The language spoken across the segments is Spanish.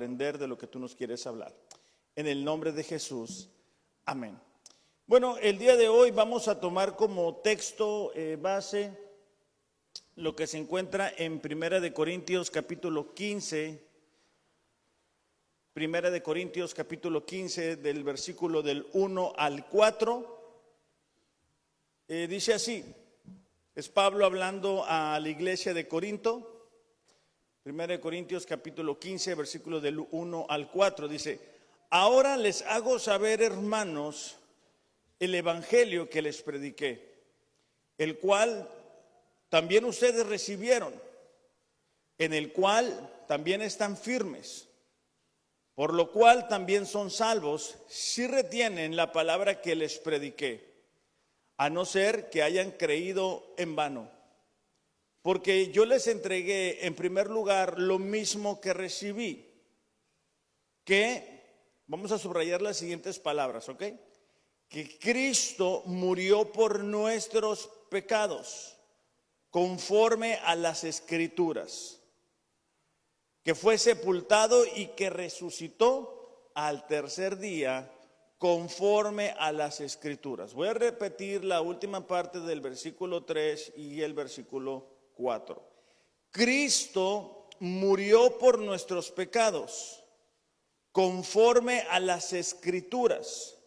aprender de lo que tú nos quieres hablar. En el nombre de Jesús, amén. Bueno, el día de hoy vamos a tomar como texto base lo que se encuentra en Primera de Corintios capítulo 15. Primera de Corintios capítulo 15 del versículo del 1 al 4. Dice así, es Pablo hablando a la iglesia de Corinto. Primera de Corintios capítulo 15, versículo del 1 al 4, dice: ahora les hago saber, hermanos, el evangelio que les prediqué, el cual también ustedes recibieron, en el cual también están firmes, por lo cual también son salvos si retienen la palabra que les prediqué, a no ser que hayan creído en vano. Porque yo les entregué en primer lugar lo mismo que recibí, que, vamos a subrayar las siguientes palabras, ¿ok? Que Cristo murió por nuestros pecados, conforme a las Escrituras, que fue sepultado y que resucitó al tercer día, conforme a las Escrituras. Voy a repetir la última parte del versículo 3 y el versículo 4. Cristo murió por nuestros pecados, conforme a las Escrituras,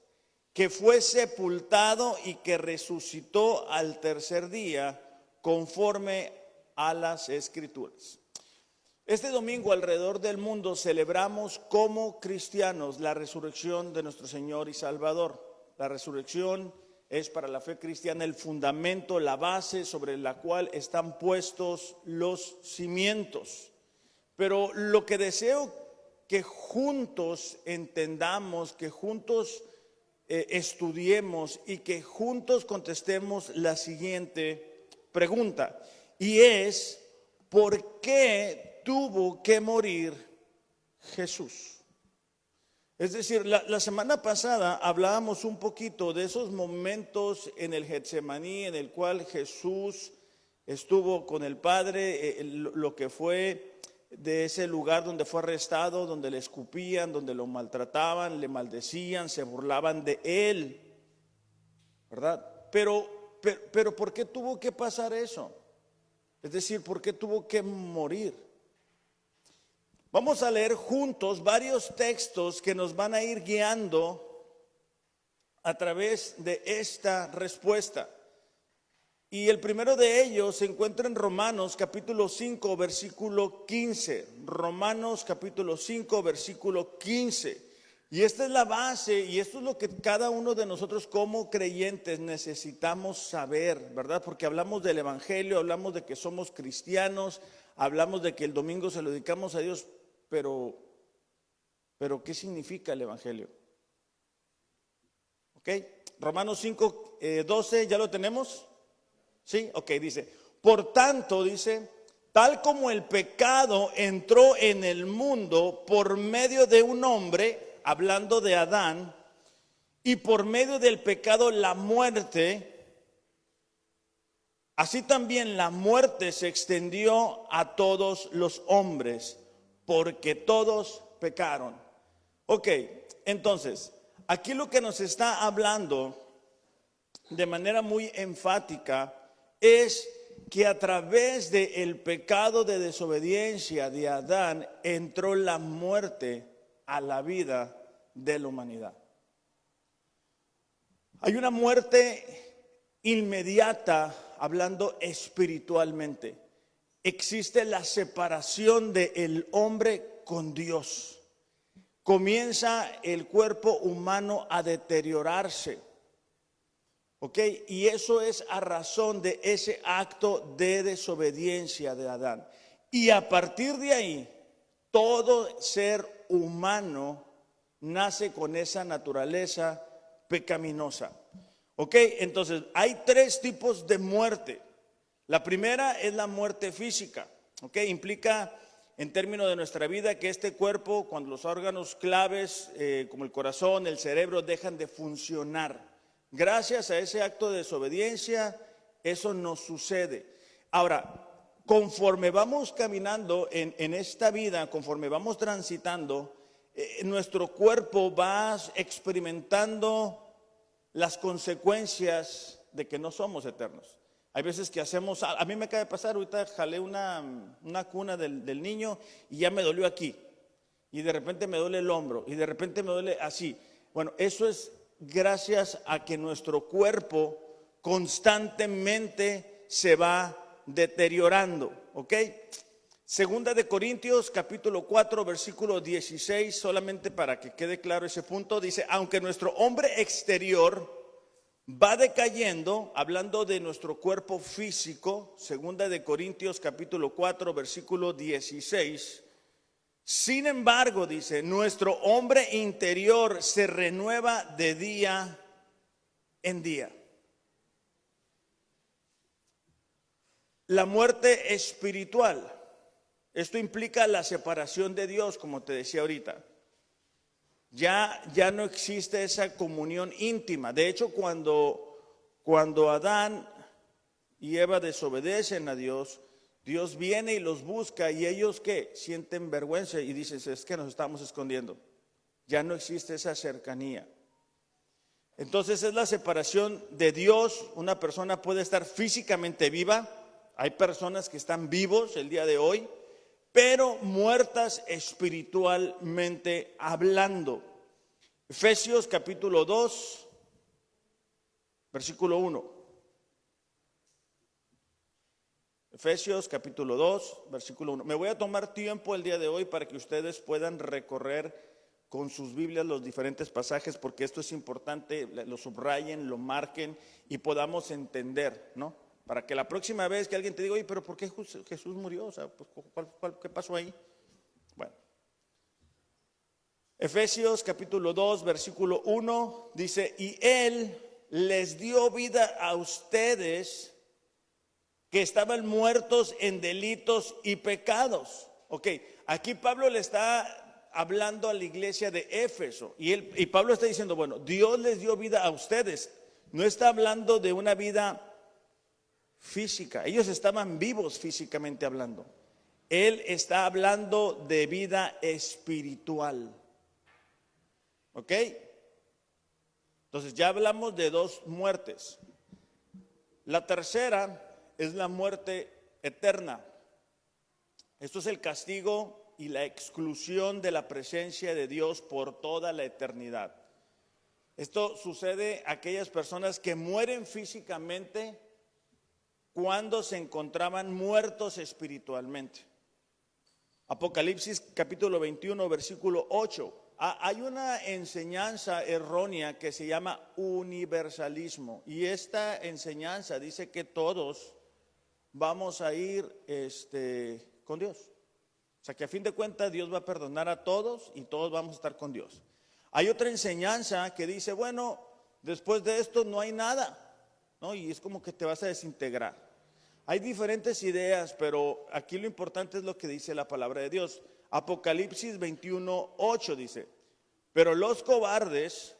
que fue sepultado y que resucitó al tercer día, conforme a las Escrituras. Este domingo alrededor del mundo celebramos como cristianos la resurrección de nuestro Señor y Salvador. La resurrección es para la fe cristiana el fundamento, la base sobre la cual están puestos los cimientos. Pero lo que deseo que juntos entendamos, que juntos estudiemos y que juntos contestemos la siguiente pregunta, y es: ¿por qué tuvo que morir Jesús? Es decir, la semana pasada hablábamos un poquito de esos momentos en el Getsemaní en el cual Jesús estuvo con el Padre, lo que fue de ese lugar donde fue arrestado, donde le escupían, donde lo maltrataban, le maldecían, se burlaban de él, ¿verdad? Pero ¿por qué tuvo que pasar eso? Es decir, ¿por qué tuvo que morir? Vamos a leer juntos varios textos que nos van a ir guiando a través de esta respuesta. Y el primero de ellos se encuentra en Romanos capítulo 5, versículo 15. Romanos capítulo 5, versículo 15. Y esta es la base y esto es lo que cada uno de nosotros como creyentes necesitamos saber, ¿verdad? Porque hablamos del evangelio, hablamos de que somos cristianos, hablamos de que el domingo se lo dedicamos a Dios, pero ¿qué significa el evangelio? ¿Ok? Romanos 5, 12, ¿ya lo tenemos? Sí, ok, dice: por tanto, dice, tal como el pecado entró en el mundo por medio de un hombre, hablando de Adán, y por medio del pecado la muerte, así también la muerte se extendió a todos los hombres, porque todos pecaron. Ok, entonces, aquí lo que nos está hablando de manera muy enfática es que a través del pecado de desobediencia de Adán entró la muerte a la vida de la humanidad. Hay una muerte inmediata, hablando espiritualmente. Existe la separación del hombre con Dios. Comienza el cuerpo humano a deteriorarse. ¿Ok? Y eso es a razón de ese acto de desobediencia de Adán. Y a partir de ahí, todo ser humano nace con esa naturaleza pecaminosa. ¿Ok? Entonces, hay tres tipos de muerte. La primera es la muerte física. ¿Ok? Implica, en términos de nuestra vida, que este cuerpo, cuando los órganos claves, como el corazón, el cerebro, dejan de funcionar. Gracias a ese acto de desobediencia, eso nos sucede. Ahora, conforme vamos caminando en esta vida, conforme vamos transitando, nuestro cuerpo va experimentando las consecuencias de que no somos eternos. Hay veces que hacemos, a mí me acaba de pasar, ahorita jalé una cuna del niño y ya me dolió aquí. Y de repente me duele el hombro y de repente me duele así. Bueno, eso es gracias a que nuestro cuerpo constantemente se va deteriorando, ¿ok? Segunda de Corintios capítulo 4 versículo 16, solamente para que quede claro ese punto, dice: aunque nuestro hombre exterior va decayendo, hablando de nuestro cuerpo físico, segunda de Corintios capítulo 4 versículo 16, sin embargo, dice, nuestro hombre interior se renueva de día en día. La muerte espiritual, esto implica la separación de Dios, como te decía ahorita. Ya no existe esa comunión íntima. De hecho, cuando Adán y Eva desobedecen a Dios, Dios viene y los busca y ellos ¿qué? Sienten vergüenza y dicen: es que nos estamos escondiendo. Ya no existe esa cercanía. Entonces es la separación de Dios. Una persona puede estar físicamente viva. Hay personas que están vivos el día de hoy, pero muertas espiritualmente hablando. Efesios capítulo 2, versículo 1. Efesios capítulo 2, versículo 1. Me voy a tomar tiempo el día de hoy para que ustedes puedan recorrer con sus Biblias los diferentes pasajes, porque esto es importante, lo subrayen, lo marquen y podamos entender, ¿no? Para que la próxima vez que alguien te diga: oye, pero ¿por qué Jesús murió? O sea, pues, ¿qué pasó ahí? Bueno. Efesios capítulo 2, versículo 1 dice: y Él les dio vida a ustedes que estaban muertos en delitos y pecados. Ok, aquí Pablo le está hablando a la iglesia de Éfeso y Pablo está diciendo: bueno, Dios les dio vida a ustedes. No está hablando de una vida física, ellos estaban vivos físicamente hablando. Él está hablando de vida espiritual. ¿Ok? Entonces ya hablamos de dos muertes. La tercera es la muerte eterna. Esto es el castigo y la exclusión de la presencia de Dios por toda la eternidad. Esto sucede a aquellas personas que mueren físicamente cuando se encontraban muertos espiritualmente. Apocalipsis capítulo 21 versículo 8. Hay una enseñanza errónea que se llama universalismo, y esta enseñanza dice que todos vamos a ir con Dios. O sea, que a fin de cuentas Dios va a perdonar a todos y todos vamos a estar con Dios. Hay otra enseñanza que dice: bueno, después de esto no hay nada, ¿no? Y es como que te vas a desintegrar. Hay diferentes ideas, pero aquí lo importante es lo que dice la palabra de Dios. Apocalipsis 21, 8 dice: pero los cobardes,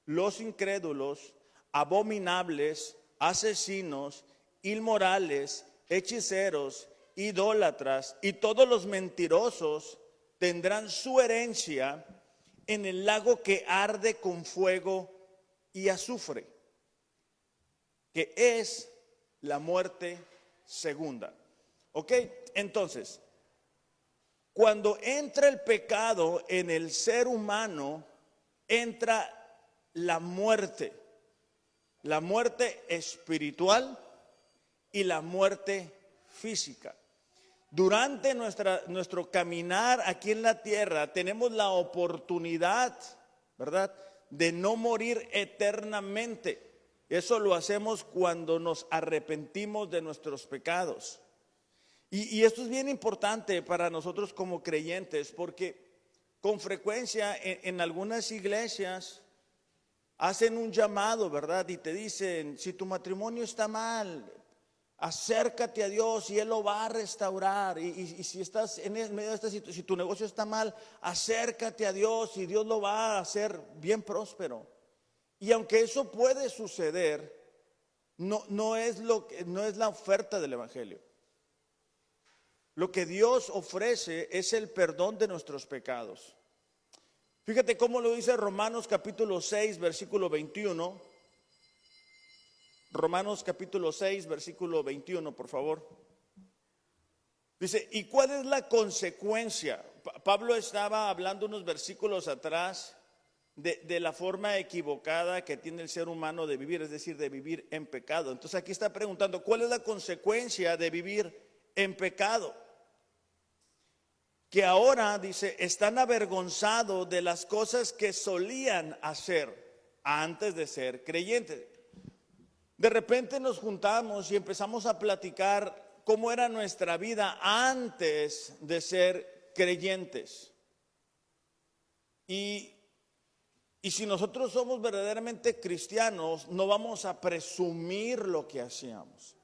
los incrédulos, abominables, asesinos, inmorales, hechiceros, idólatras y todos los mentirosos tendrán su herencia en el lago que arde con fuego y azufre, que es la muerte segunda. ¿Ok? Entonces, cuando entra el pecado en el ser humano, entra la muerte espiritual y la muerte física. Durante nuestro caminar aquí en la tierra tenemos la oportunidad, ¿verdad?, de no morir eternamente. Eso lo hacemos cuando nos arrepentimos de nuestros pecados. Y esto es bien importante para nosotros como creyentes, porque con frecuencia en algunas iglesias hacen un llamado, ¿verdad? Y te dicen: si tu matrimonio está mal, acércate a Dios y Él lo va a restaurar. Y si estás en medio de esta situación, si tu negocio está mal, acércate a Dios y Dios lo va a hacer bien próspero. Y aunque eso puede suceder, no es la oferta del evangelio. Lo que Dios ofrece es el perdón de nuestros pecados. Fíjate cómo lo dice Romanos capítulo 6, versículo 21. Romanos capítulo 6, versículo 21, por favor. Dice, ¿y cuál es la consecuencia? Pablo estaba hablando unos versículos atrás de la forma equivocada que tiene el ser humano de vivir, es decir, de vivir en pecado. Entonces aquí está preguntando, ¿cuál es la consecuencia de vivir en pecado? Que ahora, dice, están avergonzados de las cosas que solían hacer antes de ser creyentes. De repente nos juntamos y empezamos a platicar cómo era nuestra vida antes de ser creyentes. Y si nosotros somos verdaderamente cristianos, no vamos a presumir lo que hacíamos.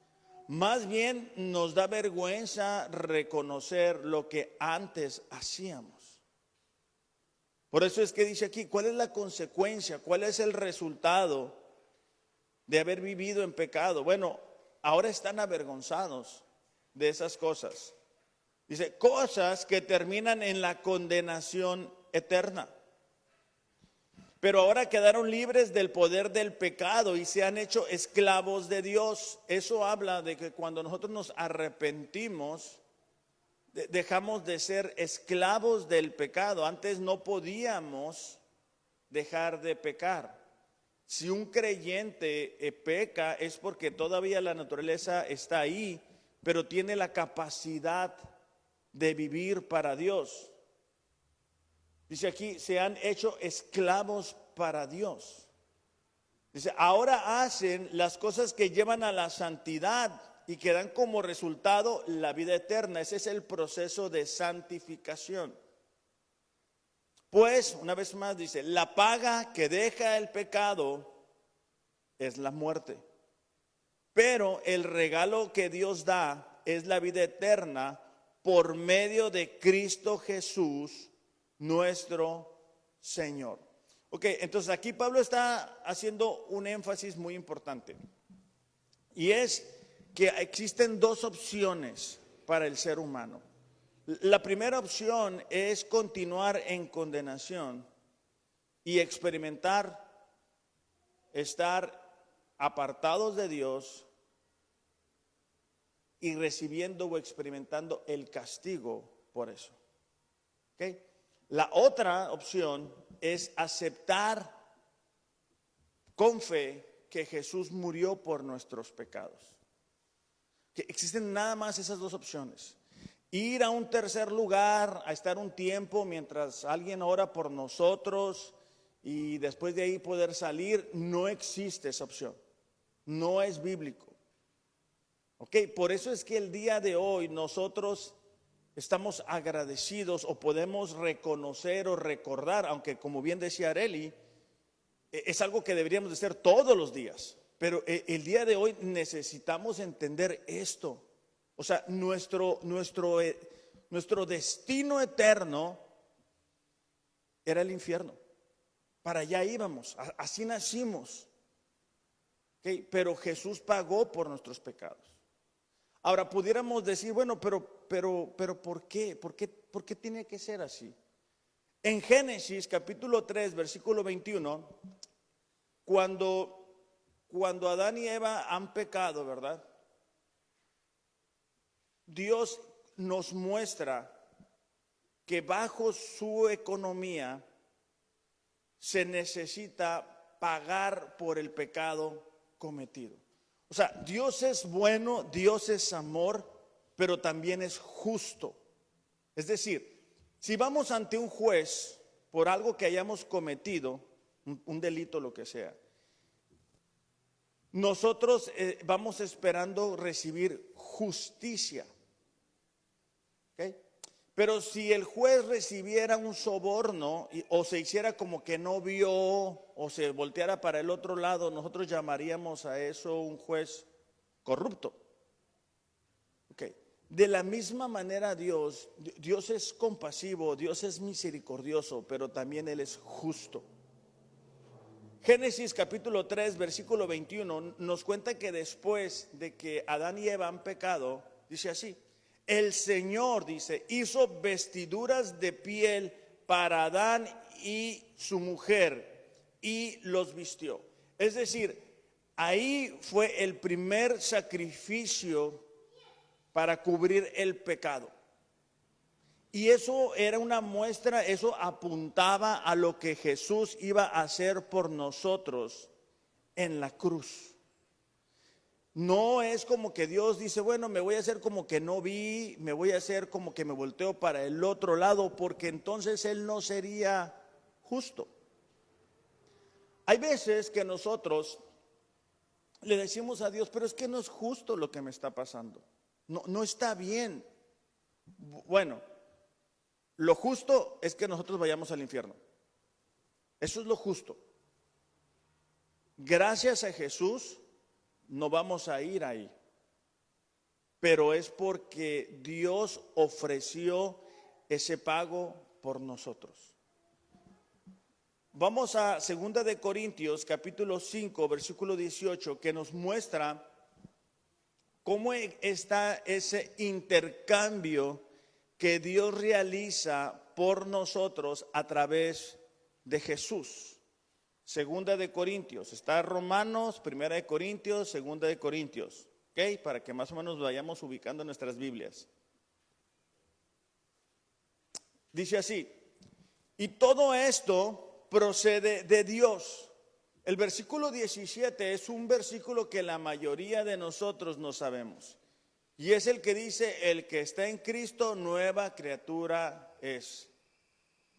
Más bien nos da vergüenza reconocer lo que antes hacíamos. Por eso es que dice aquí, ¿cuál es la consecuencia? ¿Cuál es el resultado de haber vivido en pecado? Bueno, ahora están avergonzados de esas cosas. Dice, cosas que terminan en la condenación eterna. Pero ahora quedaron libres del poder del pecado y se han hecho esclavos de Dios. Eso habla de que cuando nosotros nos arrepentimos, dejamos de ser esclavos del pecado. Antes no podíamos dejar de pecar. Si un creyente peca es porque todavía la naturaleza está ahí, pero tiene la capacidad de vivir para Dios. Dice aquí, se han hecho esclavos para Dios. Dice, ahora hacen las cosas que llevan a la santidad y que dan como resultado la vida eterna. Ese es el proceso de santificación. Pues, una vez más dice, la paga que deja el pecado es la muerte. Pero el regalo que Dios da es la vida eterna por medio de Cristo Jesús, nuestro Señor. Ok, entonces aquí Pablo está haciendo un énfasis muy importante. Y es que existen dos opciones para el ser humano. La primera opción es continuar en condenación y experimentar estar apartados de Dios y recibiendo o experimentando el castigo por eso. ¿Ok? La otra opción es aceptar con fe que Jesús murió por nuestros pecados. Que existen nada más esas dos opciones. Ir a un tercer lugar, a estar un tiempo mientras alguien ora por nosotros y después de ahí poder salir, no existe esa opción. No es bíblico. Ok, por eso es que el día de hoy nosotros estamos agradecidos o podemos reconocer o recordar, aunque como bien decía Areli, es algo que deberíamos de hacer todos los días. Pero el día de hoy necesitamos entender esto. O sea, nuestro destino eterno era el infierno. Para allá íbamos, así nacimos. ¿Okay? Pero Jesús pagó por nuestros pecados. Ahora pudiéramos decir, bueno, pero ¿por qué? ¿Por qué tiene que ser así? En Génesis capítulo 3, versículo 21, cuando Adán y Eva han pecado, ¿verdad? Dios nos muestra que bajo su economía se necesita pagar por el pecado cometido. O sea, Dios es bueno, Dios es amor, pero también es justo. Es decir, si vamos ante un juez por algo que hayamos cometido, un delito, lo que sea, nosotros vamos esperando recibir justicia. ¿Okay? Pero si el juez recibiera un soborno o se hiciera como que no vio o se volteara para el otro lado, nosotros llamaríamos a eso un juez corrupto. Okay. De la misma manera Dios es compasivo, Dios es misericordioso, pero también Él es justo. Génesis capítulo 3, versículo 21 nos cuenta que después de que Adán y Eva han pecado, dice así: El Señor, dice, hizo vestiduras de piel para Adán y su mujer y los vistió. Es decir, ahí fue el primer sacrificio para cubrir el pecado. Y eso era una muestra, eso apuntaba a lo que Jesús iba a hacer por nosotros en la cruz. No es como que Dios dice, bueno, me voy a hacer como que no vi, me voy a hacer como que me volteo para el otro lado, porque entonces Él no sería justo. Hay veces que nosotros le decimos a Dios, pero es que no es justo lo que me está pasando. No está bien. Bueno, lo justo es que nosotros vayamos al infierno. Eso es lo justo. Gracias a Jesús no vamos a ir ahí. Pero es porque Dios ofreció ese pago por nosotros. Vamos a 2 de Corintios, capítulo 5, versículo 18, que nos muestra cómo está ese intercambio que Dios realiza por nosotros a través de Jesús. 2 de Corintios, está Romanos, 1 de Corintios, 2 de Corintios, ¿ok? Para que más o menos vayamos ubicando en nuestras Biblias. Dice así, y todo esto procede de Dios. El versículo 17 es un versículo que la mayoría de nosotros no sabemos. Y es el que dice, el que está en Cristo, nueva criatura es.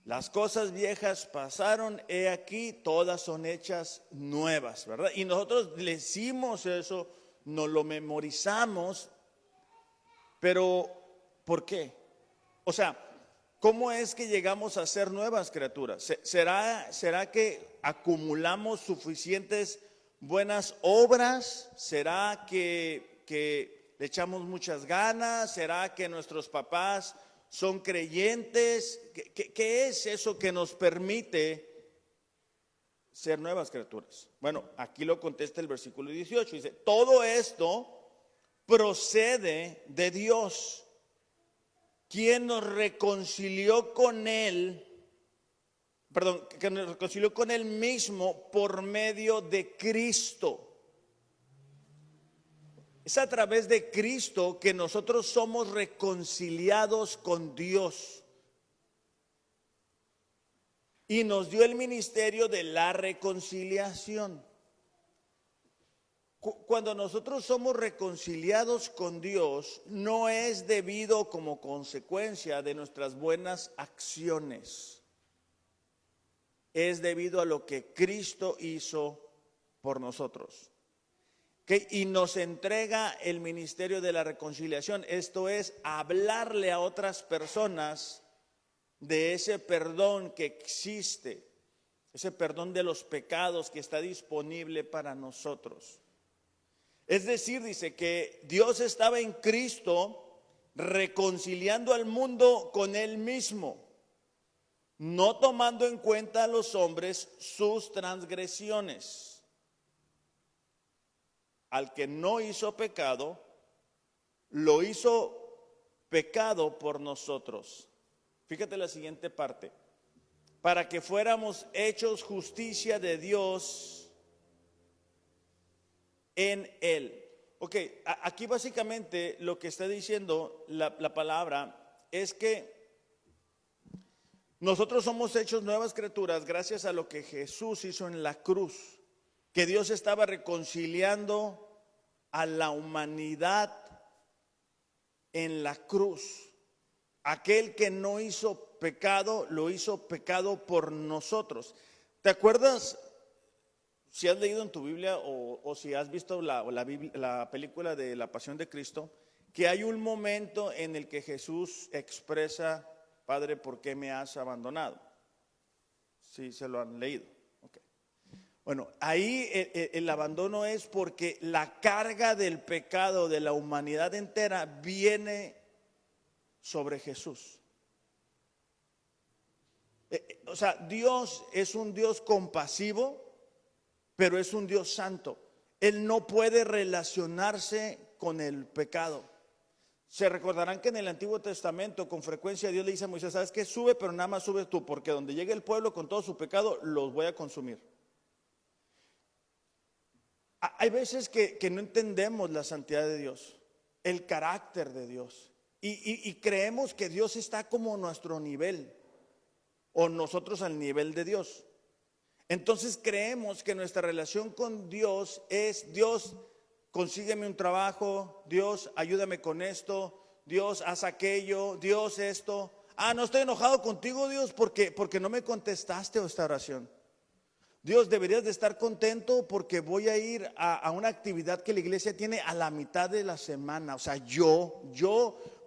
Las cosas viejas pasaron, he aquí, todas son hechas nuevas, ¿verdad? Y nosotros decimos eso, nos lo memorizamos, pero ¿por qué? O sea, ¿cómo es que llegamos a ser nuevas criaturas? ¿Será que acumulamos suficientes buenas obras? ¿Será que le echamos muchas ganas? ¿Será que nuestros papás son creyentes? ¿Qué es eso que nos permite ser nuevas criaturas? Bueno, aquí lo contesta el versículo 18. Dice, todo esto procede de Dios, quien nos reconcilió con Él, que nos reconcilió con Él mismo por medio de Cristo. Es a través de Cristo que nosotros somos reconciliados con Dios. Y nos dio el ministerio de la reconciliación. Cuando nosotros somos reconciliados con Dios, no es debido como consecuencia de nuestras buenas acciones. Es debido a lo que Cristo hizo por nosotros. Y nos entrega el ministerio de la reconciliación. Esto es hablarle a otras personas de ese perdón que existe, ese perdón de los pecados que está disponible para nosotros. Es decir, dice que Dios estaba en Cristo reconciliando al mundo con Él mismo, no tomando en cuenta a los hombres sus transgresiones. Al que no hizo pecado, lo hizo pecado por nosotros. Fíjate la siguiente parte. Para que fuéramos hechos justicia de Dios en Él. Ok, aquí básicamente lo que está diciendo la palabra es que nosotros somos hechos nuevas criaturas gracias a lo que Jesús hizo en la cruz. Que Dios estaba reconciliando a la humanidad en la cruz. Aquel que no hizo pecado, lo hizo pecado por nosotros. ¿Te acuerdas? Si has leído en tu Biblia o si has visto la película de La Pasión de Cristo, que hay un momento en el que Jesús expresa, Padre, ¿por qué me has abandonado? Sí, se lo han leído. Bueno, ahí el abandono es porque la carga del pecado de la humanidad entera viene sobre Jesús. O sea, Dios es un Dios compasivo, pero es un Dios santo. Él no puede relacionarse con el pecado. Se recordarán que en el Antiguo Testamento con frecuencia Dios le dice a Moisés: ¿sabes qué? Sube, pero nada más subes tú, porque donde llegue el pueblo con todo su pecado, los voy a consumir. Hay veces que no entendemos la santidad de Dios, el carácter de Dios, y creemos que Dios está como a nuestro nivel, o nosotros al nivel de Dios. Entonces creemos que nuestra relación con Dios es: Dios, consígueme un trabajo, Dios, ayúdame con esto, Dios, haz aquello, Dios, esto. No estoy enojado contigo, Dios, porque no me contestaste esta oración. Dios, deberías de estar contento porque voy a ir a una actividad que la iglesia tiene a la mitad de la semana. O sea, yo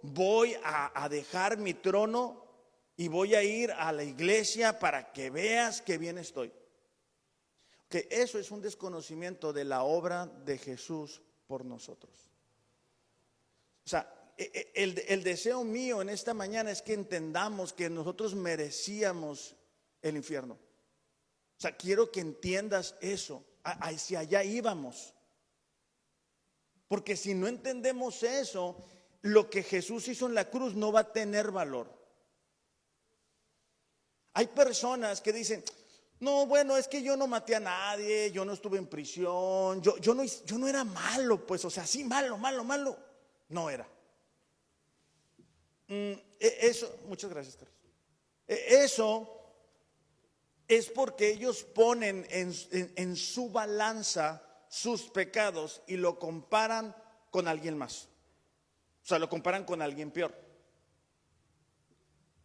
voy a dejar mi trono y voy a ir a la iglesia para que veas que bien estoy. Que eso es un desconocimiento de la obra de Jesús por nosotros. O sea, el deseo mío en esta mañana es que entendamos que nosotros merecíamos el infierno. O sea, quiero que entiendas eso, hacia allá íbamos. Porque si no entendemos eso, lo que Jesús hizo en la cruz no va a tener valor. Hay personas que dicen: no, bueno, es que yo no maté a nadie, yo no estuve en prisión, yo no era malo, pues, o sea, sí, malo, no era. Eso, muchas gracias, Carlos. Eso es porque ellos ponen en su balanza sus pecados y lo comparan con alguien más. O sea, lo comparan con alguien peor.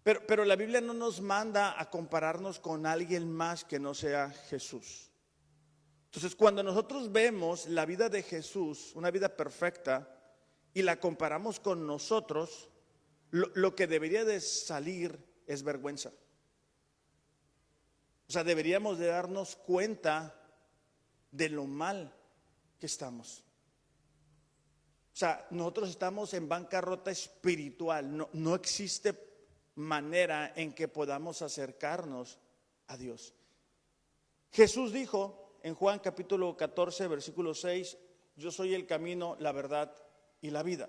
Pero la Biblia no nos manda a compararnos con alguien más que no sea Jesús. Entonces, cuando nosotros vemos la vida de Jesús, una vida perfecta, y la comparamos con nosotros, lo que debería de salir es vergüenza. O sea, deberíamos de darnos cuenta de lo mal que estamos. O sea, nosotros estamos en bancarrota espiritual. No existe manera en que podamos acercarnos a Dios. Jesús dijo en Juan capítulo 14, versículo 6: yo soy el camino, la verdad y la vida.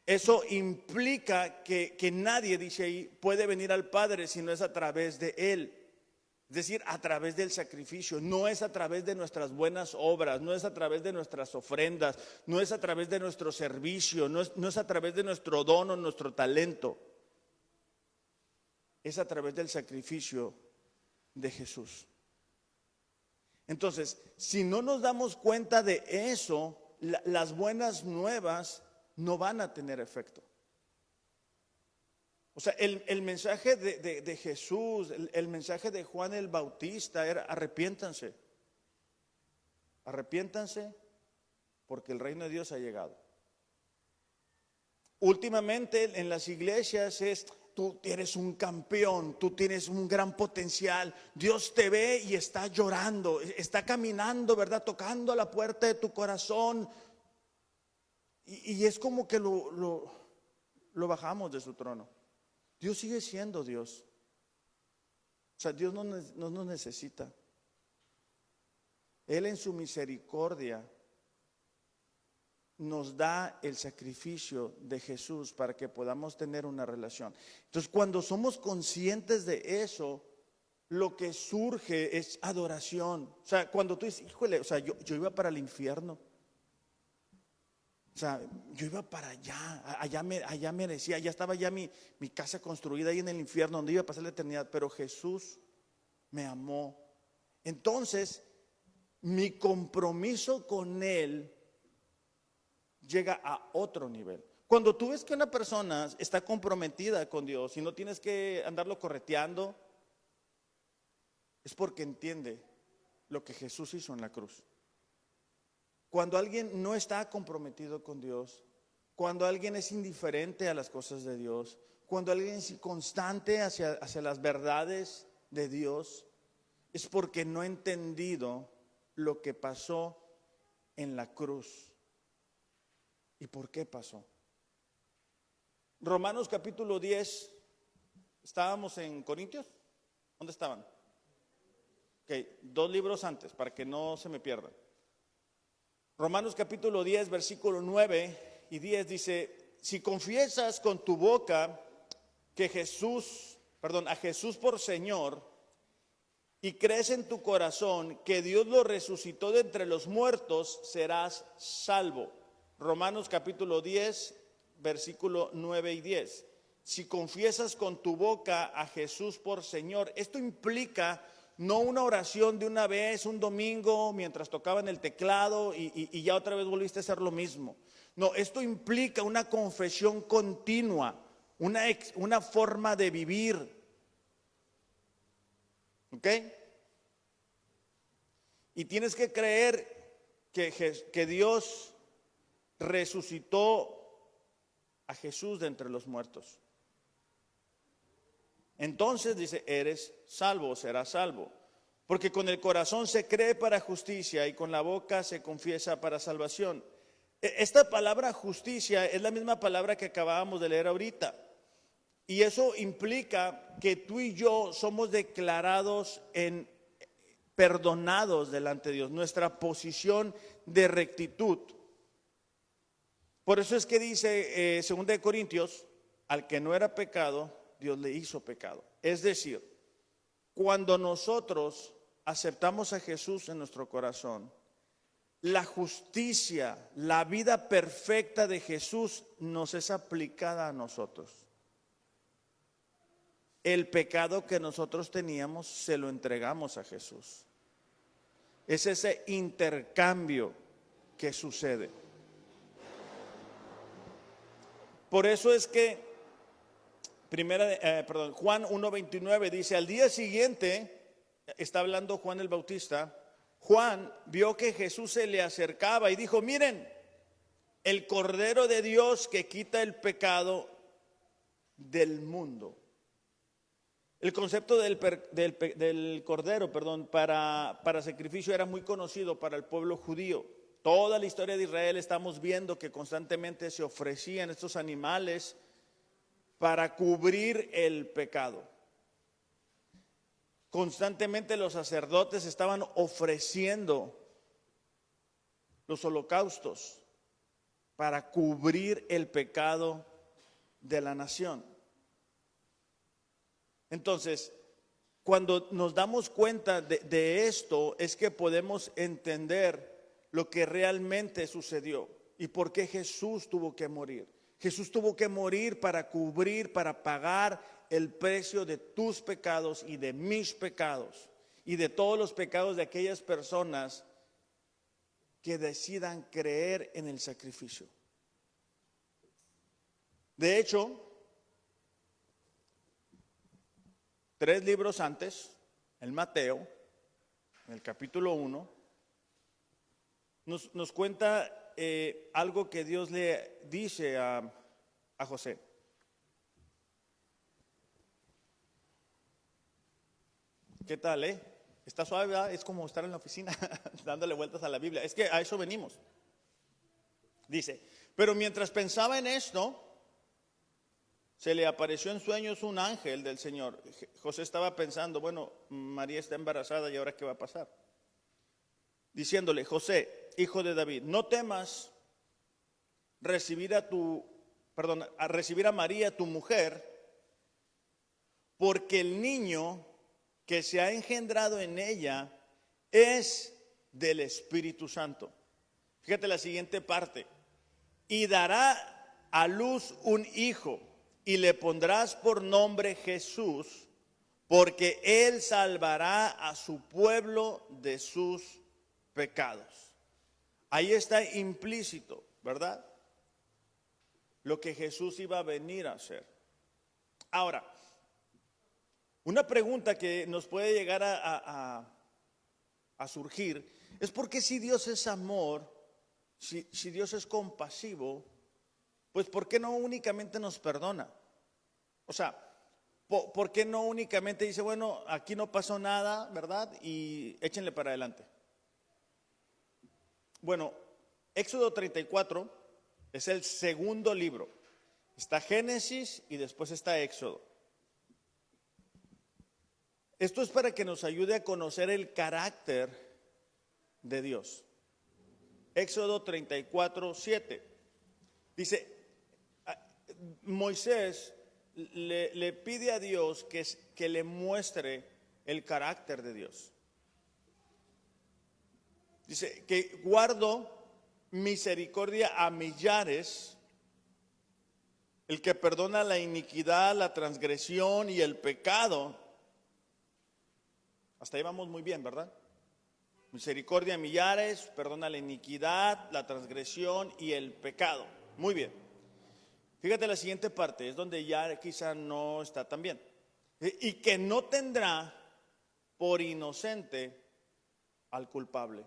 Eso implica que nadie, dice ahí, puede venir al Padre si no es a través de Él. Es decir, a través del sacrificio. No es a través de nuestras buenas obras, no es a través de nuestras ofrendas, no es a través de nuestro servicio, no es a través de nuestro don o nuestro talento. Es a través del sacrificio de Jesús. Entonces, si no nos damos cuenta de eso, las buenas nuevas no van a tener efecto. O sea, el mensaje de Jesús, el mensaje de Juan el Bautista era: arrepiéntanse. Arrepiéntanse porque el reino de Dios ha llegado. Últimamente en las iglesias es: tú eres un campeón, tú tienes un gran potencial, Dios te ve y está llorando, está caminando, ¿verdad? Tocando a la puerta de tu corazón. Y es como que lo bajamos de su trono. Dios sigue siendo Dios. O sea, Dios no nos necesita. Él en su misericordia nos da el sacrificio de Jesús para que podamos tener una relación. Entonces, cuando somos conscientes de eso, lo que surge es adoración. O sea, cuando tú dices: híjole, o sea, yo iba para el infierno. O sea, yo iba para allá, allá merecía, ya estaba ya mi casa construida ahí en el infierno donde iba a pasar la eternidad, pero Jesús me amó. Entonces, mi compromiso con Él llega a otro nivel. Cuando tú ves que una persona está comprometida con Dios y no tienes que andarlo correteando, es porque entiende lo que Jesús hizo en la cruz. Cuando alguien no está comprometido con Dios, cuando alguien es indiferente a las cosas de Dios, cuando alguien es inconstante hacia las verdades de Dios, es porque no ha entendido lo que pasó en la cruz. ¿Y por qué pasó? Romanos capítulo 10, ¿estábamos en Corintios? ¿Dónde estaban? Ok, 2 libros antes, para que no se me pierdan. Romanos capítulo 10, versículo 9 y 10 dice: si confiesas con tu boca que a Jesús por Señor, y crees en tu corazón que Dios lo resucitó de entre los muertos, serás salvo. Romanos capítulo 10, versículo 9 y 10. Si confiesas con tu boca a Jesús por Señor, esto implica no una oración de una vez, un domingo, mientras tocaban el teclado y ya otra vez volviste a hacer lo mismo. No, esto implica una confesión continua, una forma de vivir. ¿Ok? Y tienes que creer que Dios resucitó a Jesús de entre los muertos. Entonces dice, eres salvo, serás salvo. Porque con el corazón se cree para justicia y con la boca se confiesa para salvación. Esta palabra justicia es la misma palabra que acabábamos de leer ahorita. Y eso implica que tú y yo somos declarados perdonados delante de Dios, nuestra posición de rectitud. Por eso es que dice 2 Corintios, al que no era pecado, Dios le hizo pecado. Es decir, cuando nosotros aceptamos a Jesús en nuestro corazón, la justicia, la vida perfecta de Jesús nos es aplicada a nosotros. El pecado que nosotros teníamos se lo entregamos a Jesús. Es ese intercambio que sucede. Por eso es que Juan 1:29 dice, al día siguiente, está hablando Juan el Bautista, Juan vio que Jesús se le acercaba y dijo, miren, el Cordero de Dios que quita el pecado del mundo. El concepto del cordero, para sacrificio era muy conocido para el pueblo judío. Toda la historia de Israel estamos viendo que constantemente se ofrecían estos animales para cubrir el pecado. Constantemente los sacerdotes estaban ofreciendo los holocaustos para cubrir el pecado de la nación. Entonces, cuando nos damos cuenta de esto, es que podemos entender lo que realmente sucedió y por qué Jesús tuvo que morir. Jesús tuvo que morir para cubrir, para pagar el precio de tus pecados y de mis pecados y de todos los pecados de aquellas personas que decidan creer en el sacrificio. De hecho, 3 libros antes, en Mateo, en el capítulo 1, nos cuenta algo que Dios le dice a José. ¿Qué tal, Está suave, ¿verdad? Es como estar en la oficina dándole vueltas a la Biblia. Es que a eso venimos. Dice, pero mientras pensaba en esto, se le apareció en sueños un ángel del Señor. José estaba pensando, bueno, María está embarazada y ahora ¿qué va a pasar? Diciéndole, José, hijo de David, no temas recibir a María, tu mujer, porque el niño que se ha engendrado en ella es del Espíritu Santo. Fíjate la siguiente parte. Y dará a luz un hijo, y le pondrás por nombre Jesús, porque él salvará a su pueblo de sus pecados. Ahí está implícito, ¿verdad? Lo que Jesús iba a venir a hacer. Ahora, una pregunta que nos puede llegar a surgir es: ¿por qué si Dios es amor, si Dios es compasivo, pues por qué no únicamente nos perdona? O sea, ¿por qué no únicamente dice, bueno, aquí no pasó nada, ¿verdad? Y échenle para adelante. Bueno, Éxodo 34 es el segundo libro. Está Génesis y después está Éxodo. Esto es para que nos ayude a conocer el carácter de Dios. Éxodo 34:7 dice, Moisés le pide a Dios que le muestre el carácter de Dios. Dice que guardo misericordia a millares, el que perdona la iniquidad, la transgresión y el pecado. Hasta ahí vamos muy bien, ¿verdad? Misericordia a millares, perdona la iniquidad, la transgresión y el pecado. Muy bien. Fíjate la siguiente parte, es donde ya quizá no está tan bien. Y que no tendrá por inocente al culpable,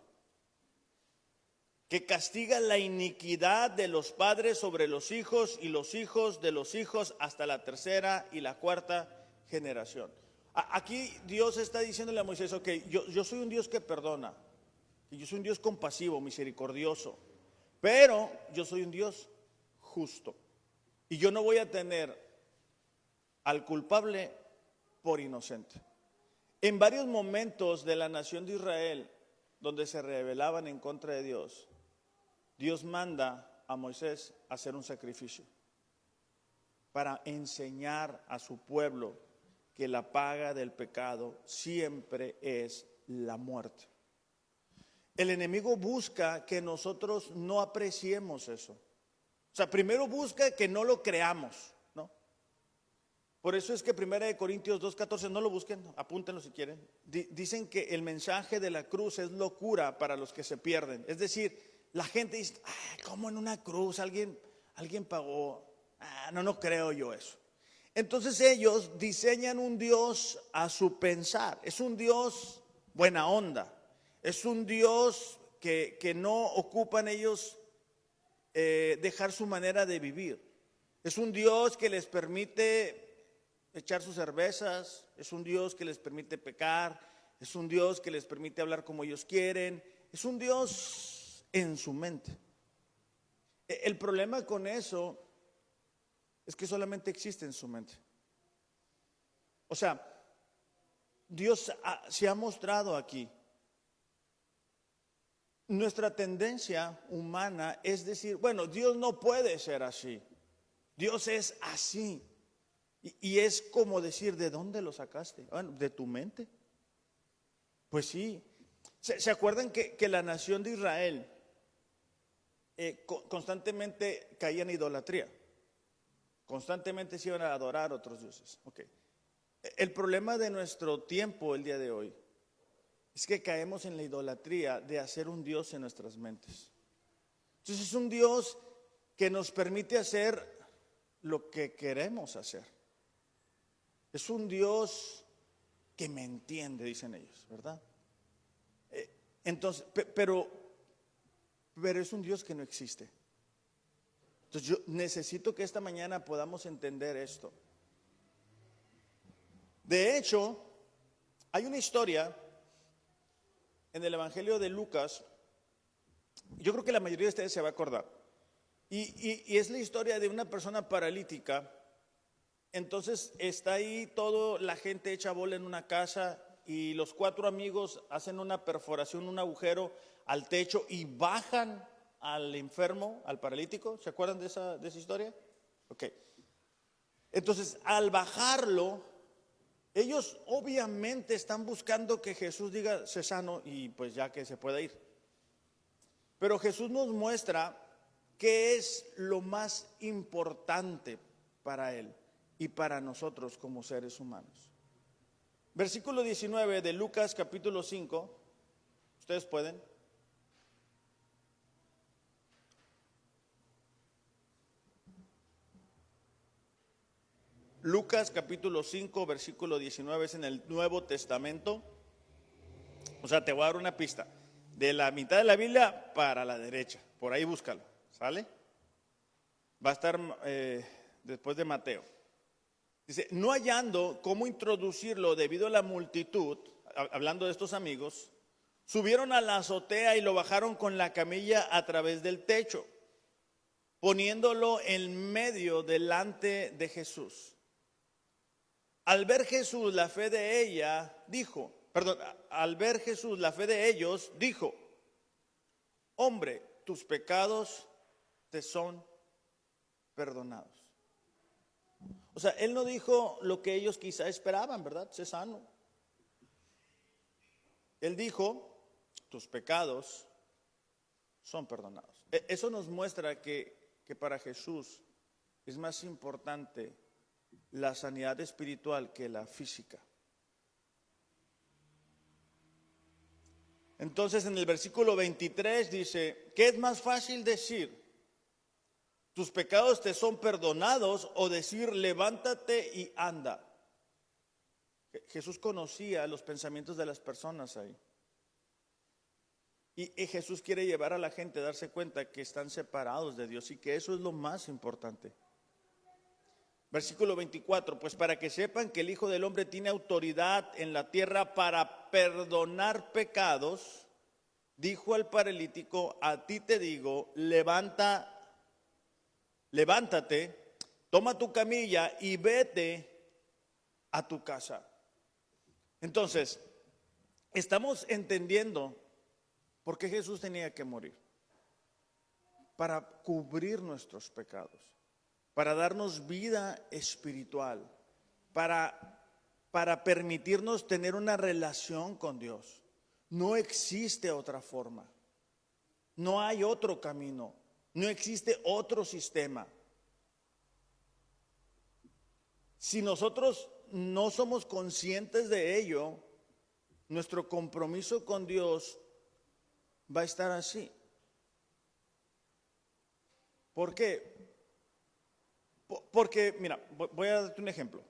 que castiga la iniquidad de los padres sobre los hijos y los hijos de los hijos hasta la tercera y la cuarta generación. Aquí Dios está diciéndole a Moisés, ok, yo soy un Dios que perdona, yo soy un Dios compasivo, misericordioso, pero yo soy un Dios justo. Y yo no voy a tener al culpable por inocente. En varios momentos de la nación de Israel, donde se rebelaban en contra de Dios, Dios manda a Moisés a hacer un sacrificio para enseñar a su pueblo que la paga del pecado siempre es la muerte. El enemigo busca que nosotros no apreciemos eso. O sea, primero busca que no lo creamos, ¿no? Por eso es que 1 Corintios 2:14, no lo busquen, apúntenlo si quieren. Dicen que el mensaje de la cruz es locura para los que se pierden. Es decir, la gente dice, ¿cómo en una cruz alguien pagó? No creo yo eso. Entonces ellos diseñan un Dios a su pensar. Es un Dios buena onda. Es un Dios que no ocupan ellos dejar su manera de vivir. Es un Dios que les permite echar sus cervezas. Es un Dios que les permite pecar. Es un Dios que les permite hablar como ellos quieren. Es un Dios en su mente. El problema con eso es que solamente existe en su mente. O sea, Dios se ha mostrado aquí. Nuestra tendencia humana es decir, bueno, Dios no puede ser así. Dios es así. Y es como decir, ¿de dónde lo sacaste? Bueno, de tu mente. Pues sí. ¿Se acuerdan que la nación de Israel constantemente caía en idolatría? Constantemente se iban a adorar a otros dioses. Okay. El problema de nuestro tiempo el día de hoy es que caemos en la idolatría de hacer un Dios en nuestras mentes. Entonces es un Dios que nos permite hacer lo que queremos hacer. Es un Dios que me entiende, dicen ellos, ¿verdad? Entonces, pero es un Dios que no existe. Entonces yo necesito que esta mañana podamos entender esto. De hecho, hay una historia en el Evangelio de Lucas, yo creo que la mayoría de ustedes se va a acordar, y es la historia de una persona paralítica. Entonces está ahí toda la gente hecha bola en una casa y los 4 amigos hacen una perforación, un agujero al techo y bajan al enfermo, al paralítico. ¿Se acuerdan de esa historia? Ok. Entonces, al bajarlo, ellos obviamente están buscando que Jesús diga, sé sano y pues ya que se pueda ir. Pero Jesús nos muestra qué es lo más importante para Él y para nosotros como seres humanos. Versículo 19 de Lucas capítulo 5, ustedes pueden. Lucas capítulo 5, versículo 19, es en el Nuevo Testamento. O sea, te voy a dar una pista. De la mitad de la Biblia para la derecha, por ahí búscalo, ¿sale? Va a estar después de Mateo. Dice, no hallando cómo introducirlo debido a la multitud, hablando de estos amigos, subieron a la azotea y lo bajaron con la camilla a través del techo, poniéndolo en medio delante de Jesús. Al ver Jesús la fe de ellos, dijo, hombre, tus pecados te son perdonados. O sea, Él no dijo lo que ellos quizá esperaban, ¿verdad? Sé sano. Él dijo, tus pecados son perdonados. Eso nos muestra que para Jesús es más importante la sanidad espiritual que la física. Entonces en el versículo 23 dice, ¿qué es más fácil decir? ¿Tus pecados te son perdonados? O decir, levántate y anda. Jesús conocía los pensamientos de las personas ahí. Y Jesús quiere llevar a la gente a darse cuenta que están separados de Dios y que eso es lo más importante. Versículo 24, pues para que sepan que el Hijo del Hombre tiene autoridad en la tierra para perdonar pecados, dijo al paralítico, a ti te digo, levántate, toma tu camilla y vete a tu casa. Entonces, estamos entendiendo por qué Jesús tenía que morir. Para cubrir nuestros pecados, para darnos vida espiritual, para permitirnos tener una relación con Dios. No existe otra forma, no hay otro camino, no existe otro sistema. Si nosotros no somos conscientes de ello, nuestro compromiso con Dios va a estar así. ¿Por qué? Porque, mira, voy a darte un ejemplo.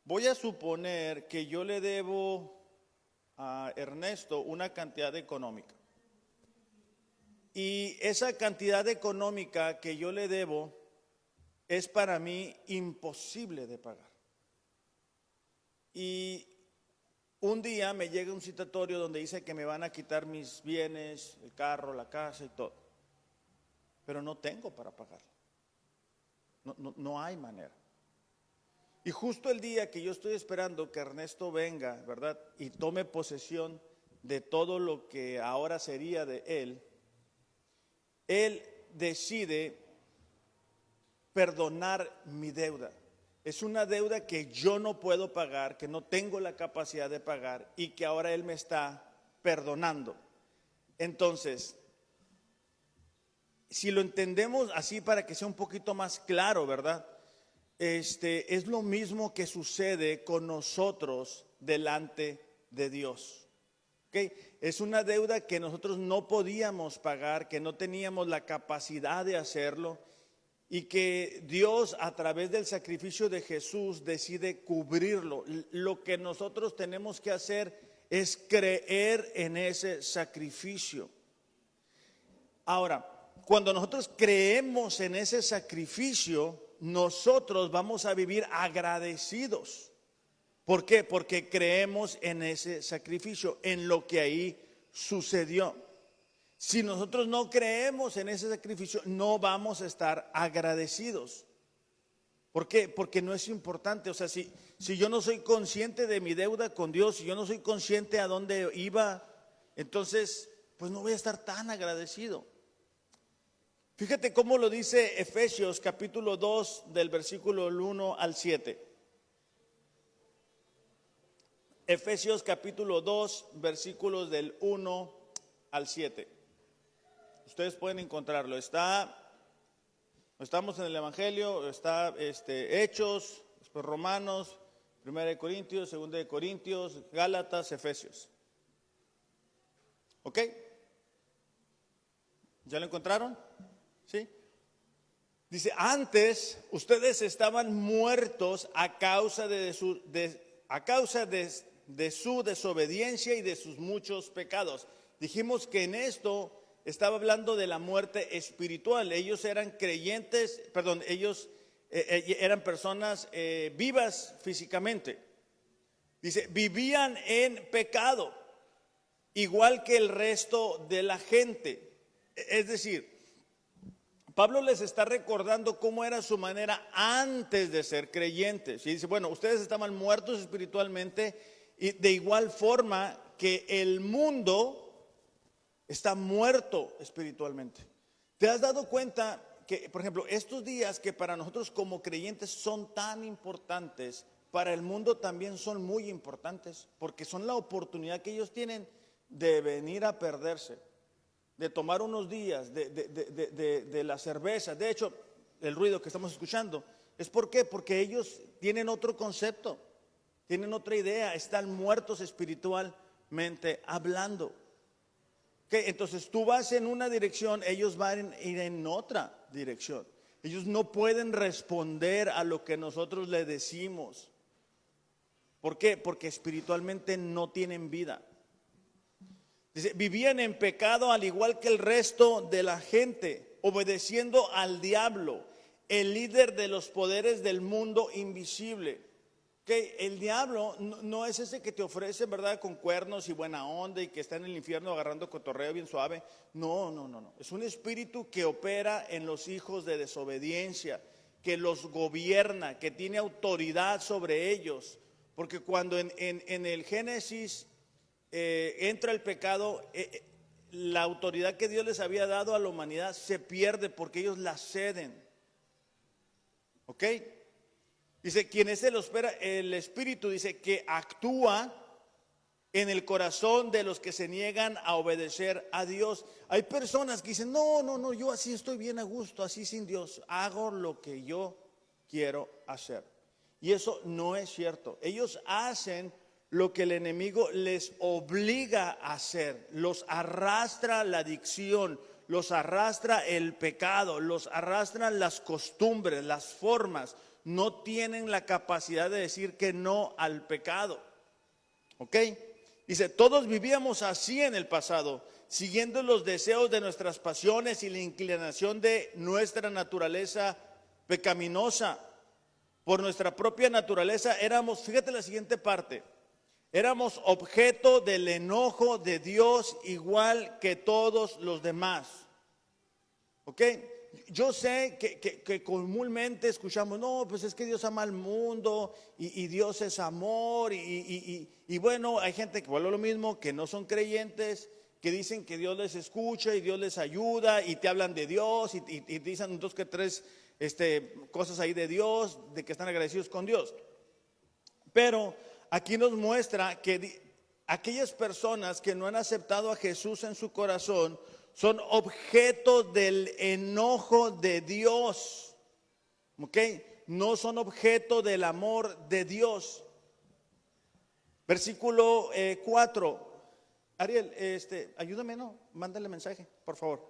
Voy a suponer que yo le debo a Ernesto una cantidad económica. Y esa cantidad económica que yo le debo es para mí imposible de pagar. Y un día me llega un citatorio donde dice que me van a quitar mis bienes, el carro, la casa y todo. Pero no tengo para pagarlo. No hay manera. Y justo el día que yo estoy esperando que Ernesto venga, ¿verdad? Y tome posesión de todo lo que ahora sería de él decide perdonar mi deuda. Es una deuda que yo no puedo pagar, que no tengo la capacidad de pagar y que ahora él me está perdonando. Entonces, si lo entendemos así para que sea un poquito más claro, ¿verdad? Es lo mismo que sucede con nosotros delante de Dios. ¿Okay? Es una deuda que nosotros no podíamos pagar, que no teníamos la capacidad de hacerlo y que Dios a través del sacrificio de Jesús decide cubrirlo. Lo que nosotros tenemos que hacer es creer en ese sacrificio. Ahora, cuando nosotros creemos en ese sacrificio, nosotros vamos a vivir agradecidos. ¿Por qué? Porque creemos en ese sacrificio, en lo que ahí sucedió. Si nosotros no creemos en ese sacrificio, no vamos a estar agradecidos. ¿Por qué? Porque no es importante. O sea, si yo no soy consciente de mi deuda con Dios, si yo no soy consciente a dónde iba, entonces pues no voy a estar tan agradecido. Fíjate cómo lo dice Efesios capítulo 2 del versículo 1 al 7. Efesios capítulo 2 versículos del 1 al 7. Ustedes pueden encontrarlo. Estamos en el Evangelio, está Hechos, después Romanos, 1 Corintios, 2 Corintios, Gálatas, Efesios. ¿Ok? ¿Ya lo encontraron? ¿Sí? Dice, antes ustedes estaban muertos a causa de su desobediencia y de sus muchos pecados. Dijimos que en esto estaba hablando de la muerte espiritual. Ellos eran creyentes, ellos eran personas vivas físicamente. Dice, vivían en pecado, igual que el resto de la gente. Es decir, Pablo les está recordando cómo era su manera antes de ser creyentes. Y dice, bueno, ustedes estaban muertos espiritualmente y de igual forma que el mundo está muerto espiritualmente. ¿Te has dado cuenta que, por ejemplo, estos días que para nosotros como creyentes son tan importantes, para el mundo también son muy importantes, porque son la oportunidad que ellos tienen de venir a perderse, de tomar unos días de la cerveza. De hecho, el ruido que estamos escuchando, ¿es por qué? Porque ellos tienen otro concepto, tienen otra idea, están muertos espiritualmente hablando. Entonces tú vas en una dirección, ellos van a ir en otra dirección. Ellos no pueden responder a lo que nosotros les decimos. ¿Por qué? Porque espiritualmente no tienen vida. Dice, vivían en pecado al igual que el resto de la gente, obedeciendo al diablo, el líder de los poderes del mundo invisible. El diablo no es ese que te ofrece, ¿verdad?, con cuernos y buena onda y que está en el infierno agarrando cotorreo bien suave. No. Es un espíritu que opera en los hijos de desobediencia, que los gobierna, que tiene autoridad sobre ellos. Porque cuando en el Génesis entra el pecado, la autoridad que Dios les había dado a la humanidad se pierde porque ellos la ceden. ¿Ok? Dice, quien es el espíritu, dice, que actúa en el corazón de los que se niegan a obedecer a Dios. Hay personas que dicen, no, yo así estoy bien a gusto, así sin Dios, hago lo que yo quiero hacer. Y eso no es cierto. Ellos hacen lo que el enemigo les obliga a hacer, los arrastra la adicción, los arrastra el pecado, los arrastran las costumbres, las formas. No tienen la capacidad de decir que no al pecado. ¿Ok? Dice, todos vivíamos así en el pasado, siguiendo los deseos de nuestras pasiones y la inclinación de nuestra naturaleza pecaminosa. Por nuestra propia naturaleza éramos, fíjate la siguiente parte, éramos objeto del enojo de Dios igual que todos los demás. ¿Ok? Yo sé que comúnmente escuchamos, no, pues es que Dios ama al mundo y Dios es amor y bueno, hay gente que vuelve lo mismo, que no son creyentes, que dicen que Dios les escucha y Dios les ayuda y te hablan de Dios y dicen dos que tres cosas ahí de Dios, de que están agradecidos con Dios. Pero aquí nos muestra que aquellas personas que no han aceptado a Jesús en su corazón son objetos del enojo de Dios. ¿Ok? No son objeto del amor de Dios. Versículo 4. Ariel, ayúdame, ¿no? Mándale mensaje, por favor.